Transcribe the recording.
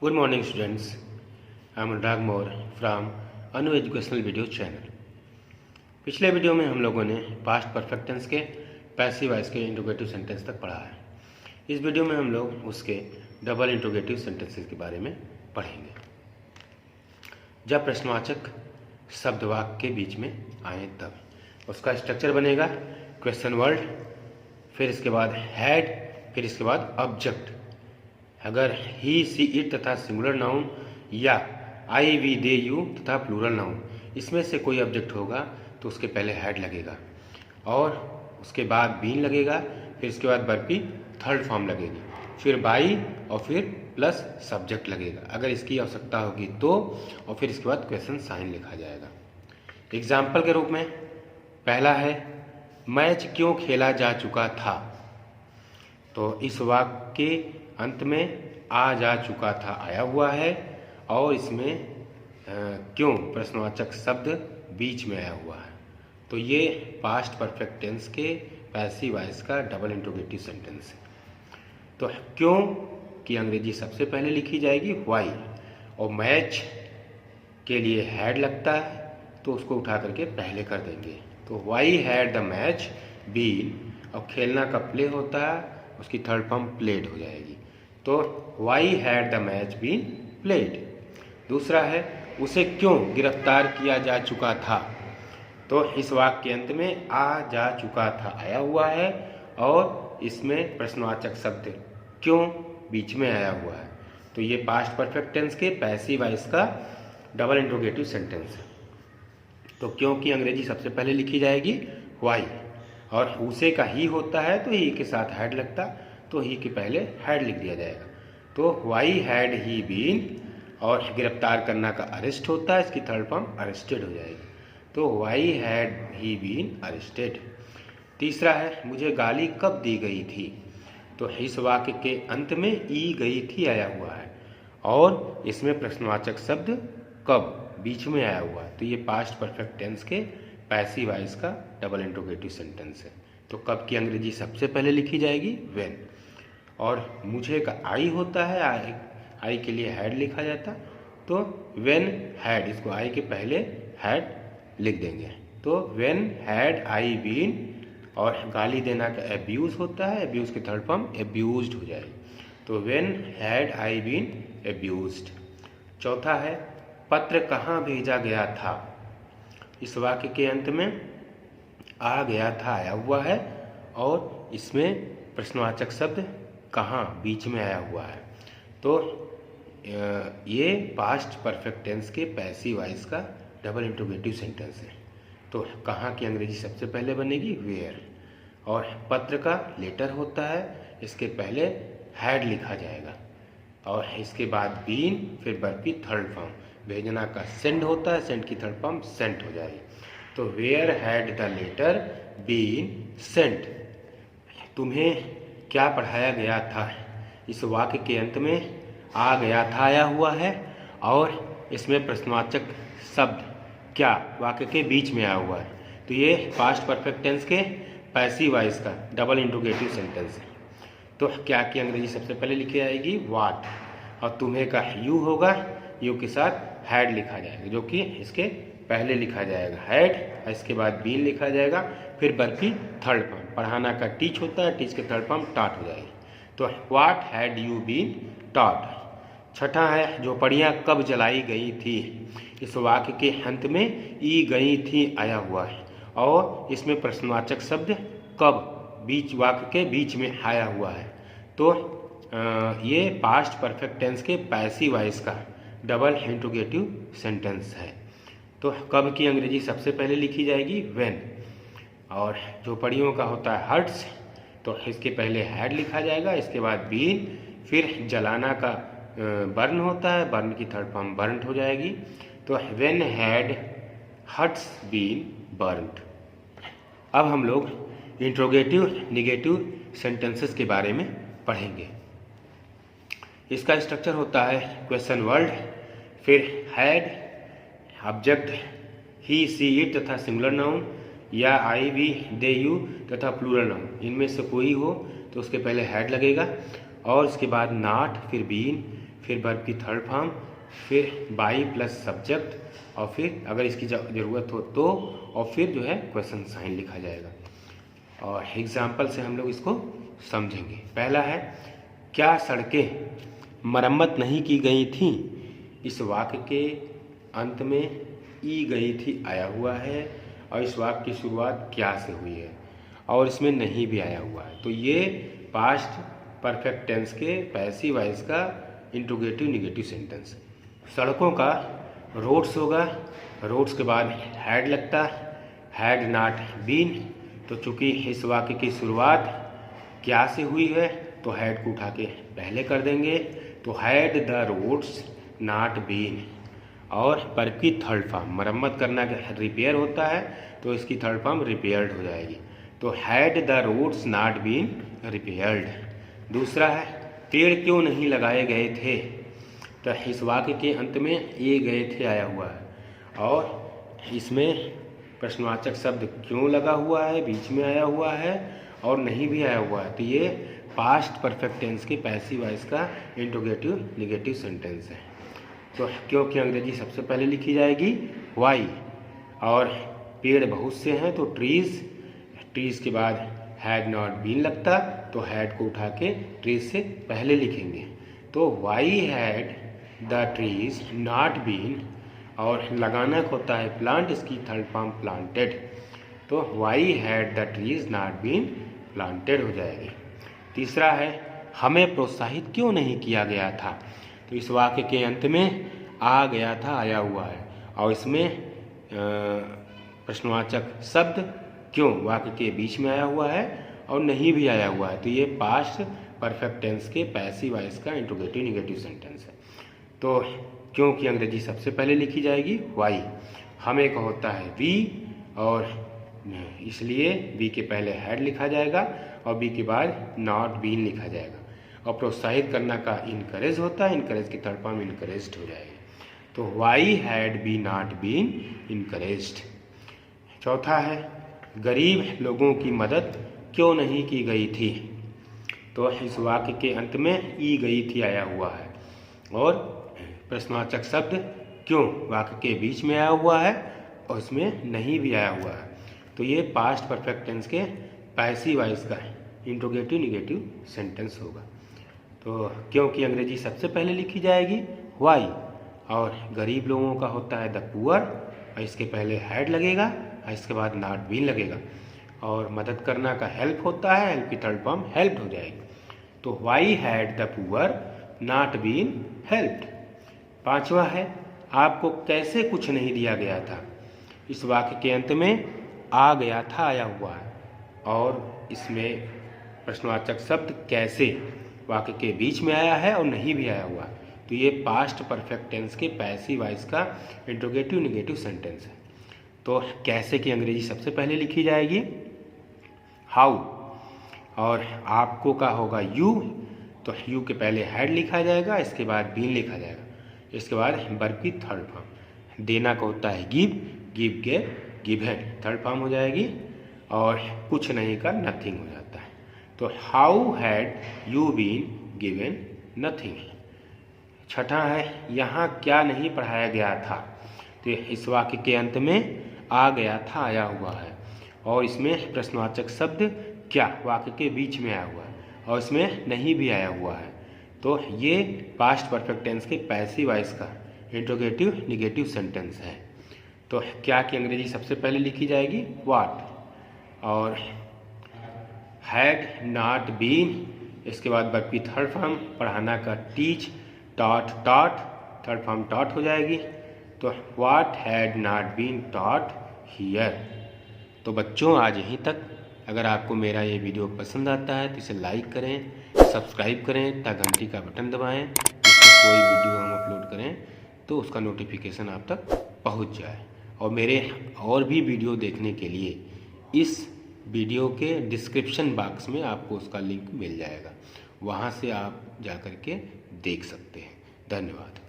Good morning students. I am Anurag Moore from Anu educational video channel. पिछले video में हम लोगों ने पास्ट परफेक्ट टेंस के पैसिव वॉइस के इंट्रोगेटिव सेंटेंस तक पढ़ा है। इस वीडियो में हम लोग उसके डबल इंट्रोगेटिव सेंटेंसेस के बारे में पढ़ेंगे। जब प्रश्नवाचक शब्द वाक्य के बीच में आए तब उसका स्ट्रक्चर बनेगा क्वेश्चन वर्ड, फिर इसके बाद हैड, फिर इसके बाद ऑब्जेक्ट। अगर ही सी इट तथा सिंगुलर नाउन या आई वी दे यू तथा प्लूरल नाउन इसमें से कोई ऑब्जेक्ट होगा तो उसके पहले हैड लगेगा और उसके बाद बीन लगेगा, फिर इसके बाद वर्ब की थर्ड फॉर्म लगेगी, फिर बाई और फिर प्लस सब्जेक्ट लगेगा अगर इसकी आवश्यकता होगी तो, और फिर इसके बाद क्वेश्चन साइन लिखा जाएगा। एग्जाम्पल के रूप में पहला है मैच क्यों खेला जा चुका था। तो इस वाक्य के अंत में आ जा चुका था आया हुआ है और इसमें क्यों प्रश्नवाचक शब्द बीच में आया हुआ है। तो ये पास्ट परफेक्ट टेंस के पैसिव वॉइस का डबल इंट्रोगेटिव सेंटेंस है। तो क्यों की अंग्रेजी सबसे पहले लिखी जाएगी व्हाई, और मैच के लिए हैड लगता है तो उसको उठा करके पहले कर देंगे। तो why had the match been, और खेलना का प्ले होता है उसकी थर्ड फॉर्म प्लेड हो जाएगी। तो why had the match been played. दूसरा है उसे क्यों गिरफ्तार किया जा चुका था। तो इस वाक्य के अंत में आ जा चुका था आया हुआ है और इसमें प्रश्नवाचक शब्द क्यों बीच में आया हुआ है। तो ये पास्ट परफेक्ट टेंस के पैसिव वॉइस का डबल इंट्रोगेटिव सेंटेंस है। तो क्यों की अंग्रेजी सबसे पहले लिखी जाएगी व्हाई, और उसे का ही होता है तो ही के साथ हैड लगता, तो ही के पहले हैड लिख दिया जाएगा। तो व्हाई हैड ही बीन, और गिरफ्तार करना का अरेस्ट होता है, इसकी थर्ड फॉर्म अरेस्टेड हो जाएगी। तो why had he been arrested. तीसरा है मुझे गाली कब दी गई थी। तो इस वाक्य के अंत में ई गई थी आया हुआ है और इसमें प्रश्नवाचक शब्द कब बीच में आया हुआ है। तो ये पास्ट परफेक्ट टेंस के पैसिव वॉइस का डबल इंट्रोगेटिव सेंटेंस है। तो कब की अंग्रेजी सबसे पहले लिखी जाएगी व्हेन, और मुझे का आई होता है, आई के लिए हैड लिखा जाता, तो व्हेन हैड, इसको आई के पहले हैड लिख देंगे। तो व्हेन हैड आई बीन, और गाली देना का एब्यूज होता है, एब्यूज की थर्ड फॉर्म एब्यूज्ड हो जाएगी। तो व्हेन हैड आई बीन एब्यूज्ड। चौथा है पत्र कहाँ भेजा गया था। इस वाक्य के अंत में आ गया था आया हुआ है और इसमें प्रश्नवाचक शब्द कहाँ बीच में आया हुआ है। तो ये पास्ट परफेक्ट टेंस के पैसिव वॉइस का डबल इंट्रोगेटिव सेंटेंस है। तो कहाँ की अंग्रेजी सबसे पहले बनेगी वेयर, और पत्र का लेटर होता है, इसके पहले हैड लिखा जाएगा और इसके बाद बीन, फिर वर्ब की थर्ड फॉर्म। भेजना का सेंड होता है, सेंड की थर्ड फॉर्म सेंट हो जाएगी। तो where had the letter been sent. तुम्हें क्या पढ़ाया गया था। इस वाक्य के अंत में आ गया था आया हुआ है और इसमें प्रश्नवाचक शब्द क्या वाक्य के बीच में आया हुआ है। तो ये पास्ट परफेक्ट टेंस के पैसिव वॉइस का डबल इंट्रोगेटिव सेंटेंस है। तो क्या की अंग्रेजी सबसे पहले लिखी जाएगी व्हाट, और तुम्हें का यू होगा, यू के साथ हैड लिखा जाएगा जो कि इसके पहले लिखा जाएगा हैड, इसके बाद बीन लिखा जाएगा, फिर वर्ब की थर्ड फॉर्म। पढ़ाना का टीच होता है, टीच के थर्ड फॉर्म टॉट हो जाएगी। तो what had you been taught. छठा है झोपड़ियाँ कब जलाई गई थी। इस वाक्य के अंत में ई गई थी आया हुआ है और इसमें प्रश्नवाचक शब्द कब बीच वाक्य के बीच में आया हुआ है। तो ये पास्ट परफेक्ट टेंस के पैसिव वॉइस का डबल इंट्रोगेटिव सेंटेंस है। तो कब की अंग्रेजी सबसे पहले लिखी जाएगी व्हेन, और झोपड़ियों का होता है हट्स, तो इसके पहले हैड लिखा जाएगा, इसके बाद बीन, फिर जलाना का बर्न होता है, बर्न की थर्ड फॉर्म बर्न्ट हो जाएगी। तो when had huts been burnt. अब हम लोग इंट्रोगेटिव निगेटिव सेंटेंसेस के बारे में पढ़ेंगे। इसका स्ट्रक्चर होता है क्वेश्चन वर्ड, फिर had, object he see it तथा सिंगुलर नाउन या आई वी दे यू तथा प्लूरल नाउन, इनमें से कोई हो तो उसके पहले हैड लगेगा और उसके बाद नॉट, फिर बीन, फिर वर्ब की थर्ड फॉर्म, फिर बाई प्लस सब्जेक्ट, और फिर अगर इसकी ज़रूरत हो तो, और फिर जो है क्वेश्चन साइन लिखा जाएगा। और एग्जाम्पल से हम लोग इसको समझेंगे। पहला है, क्या सड़कें मरम्मत नहीं की गई थी? इस वाक्य के अंत में ई गई थी आया हुआ है, और इस वाक्य की शुरुआत क्या से हुई है, और इसमें नहीं भी आया हुआ है। तो ये पास्ट परफेक्ट टेंस के पैसिव वॉइस का इंट्रोगेटिव निगेटिव सेंटेंस। सड़कों का रोड्स होगा, रोड्स के बाद हैड लगता, हैड नॉट बीन। तो चूंकि इस वाक्य की शुरुआत क्या से हुई है तो हैड को उठा के पहले कर देंगे, तो had the roads not been. और वर्ब की थर्ड फॉर्म, मरम्मत करना रिपेयर होता है तो इसकी थर्ड फॉर्म रिपेयर्ड हो जाएगी। तो had the roads not been repaired. दूसरा है, पेड़ क्यों नहीं लगाए गए थे? तो इस वाक्य के अंत में ये गए थे आया हुआ है, और इसमें प्रश्नवाचक शब्द क्यों लगा हुआ है, बीच में आया हुआ है, और नहीं भी आया हुआ है। तो ये पास्ट परफेक्ट टेंस के पैसिव वॉइस का इंट्रोगेटिव निगेटिव सेंटेंस है। तो क्योंकि अंग्रेजी सबसे पहले लिखी जाएगी वाई, और पेड़ बहुत से हैं तो ट्रीज, ट्रीज के बाद हैड नॉट बीन लगता, तो हैड को उठा के ट्रीज से पहले लिखेंगे। तो why had the trees not been, और लगाना होता है प्लांट, इसकी थर्ड फॉर्म प्लांटेड। तो why had the trees not been planted हो जाएगी। तीसरा है, हमें प्रोत्साहित क्यों नहीं किया गया था? तो इस वाक्य के अंत में आ गया था आया हुआ है, और इसमें प्रश्नवाचक शब्द क्यों वाक्य के बीच में आया हुआ है, और नहीं भी आया हुआ है। तो ये पास्ट परफेक्ट टेंस के पैसिव वॉइस का इंट्रोगेटिव निगेटिव सेंटेंस है। तो क्योंकि अंग्रेजी सबसे पहले लिखी जाएगी वाई, हमें का होता है वी, और इसलिए वी के पहले हैड लिखा जाएगा, और बी के बाद नॉट बीन लिखा जाएगा। और प्रोत्साहित करना का इनकरेज होता है, इनकरेज की थर्ड फॉर्म इनकरेज्ड हो जाएगी। तो why had be not been encouraged. चौथा है, गरीब लोगों की मदद क्यों नहीं की गई थी? तो इस वाक्य के अंत में ई गई थी आया हुआ है, और प्रश्नवाचक शब्द क्यों वाक्य के बीच में आया हुआ है, और इसमें नहीं भी आया हुआ है। तो ये पास्ट परफेक्ट टेंस के पैसिव वॉइस का इंट्रोगेटिव निगेटिव सेंटेंस होगा। तो क्योंकि अंग्रेजी सबसे पहले लिखी जाएगी वाई, और गरीब लोगों का होता है द पुअर, और इसके पहले हैड लगेगा, और इसके बाद नॉट बीन लगेगा, और मदद करना का हेल्प होता है, हेल्प की थर्ड फॉर्म हेल्प्ड हो जाएगी। तो why had the poor not been helped. पांचवा है, आपको कैसे कुछ नहीं दिया गया था? इस वाक्य के अंत में आ गया था आया हुआ है, और इसमें प्रश्नवाचक शब्द कैसे वाक्य के बीच में आया है और नहीं भी आया हुआ। तो ये पास्ट परफेक्ट टेंस के पैसिव वॉइस का इंट्रोगेटिव निगेटिव सेंटेंस है। तो कैसे की अंग्रेजी सबसे पहले लिखी जाएगी हाउ, और आपको का होगा यू, तो यू के पहले हैड लिखा जाएगा, इसके बाद बीन लिखा जाएगा, इसके बाद वर्ब की थर्ड फॉर्म। देना का होता है गिव, गिव के गिवन थर्ड फॉर्म हो जाएगी, और कुछ नहीं का नथिंग हो जाता है। तो how had you been given nothing. छठा है, यहाँ क्या नहीं पढ़ाया गया था? तो इस वाक्य के अंत में आ गया था आया हुआ है, और इसमें प्रश्नवाचक शब्द क्या वाक्य के बीच में आया हुआ है, और इसमें नहीं भी आया हुआ है। तो ये पास्ट परफेक्ट टेंस के पैसिव वॉइस का इंट्रोगेटिव निगेटिव सेंटेंस है। तो क्या की अंग्रेजी सबसे पहले लिखी जाएगी व्हाट, और हैड नॉट बीन, इसके बाद वर्ब की थर्ड फॉर्म पढ़ाना का teach, taught taught third form taught हो जाएगी। तो what had not been taught here. तो बच्चों आज यहीं तक। अगर आपको मेरा ये वीडियो पसंद आता है तो इसे लाइक करें, सब्सक्राइब करें, तक घंटी का बटन दबाएं, जिससे कोई वीडियो हम अपलोड करें तो उसका नोटिफिकेशन आप तक पहुंच जाए। और मेरे और भी वीडियो देखने के लिए इस वीडियो के डिस्क्रिप्शन बॉक्स में आपको उसका लिंक मिल जाएगा, वहाँ से आप जा कर के देख सकते हैं। धन्यवाद।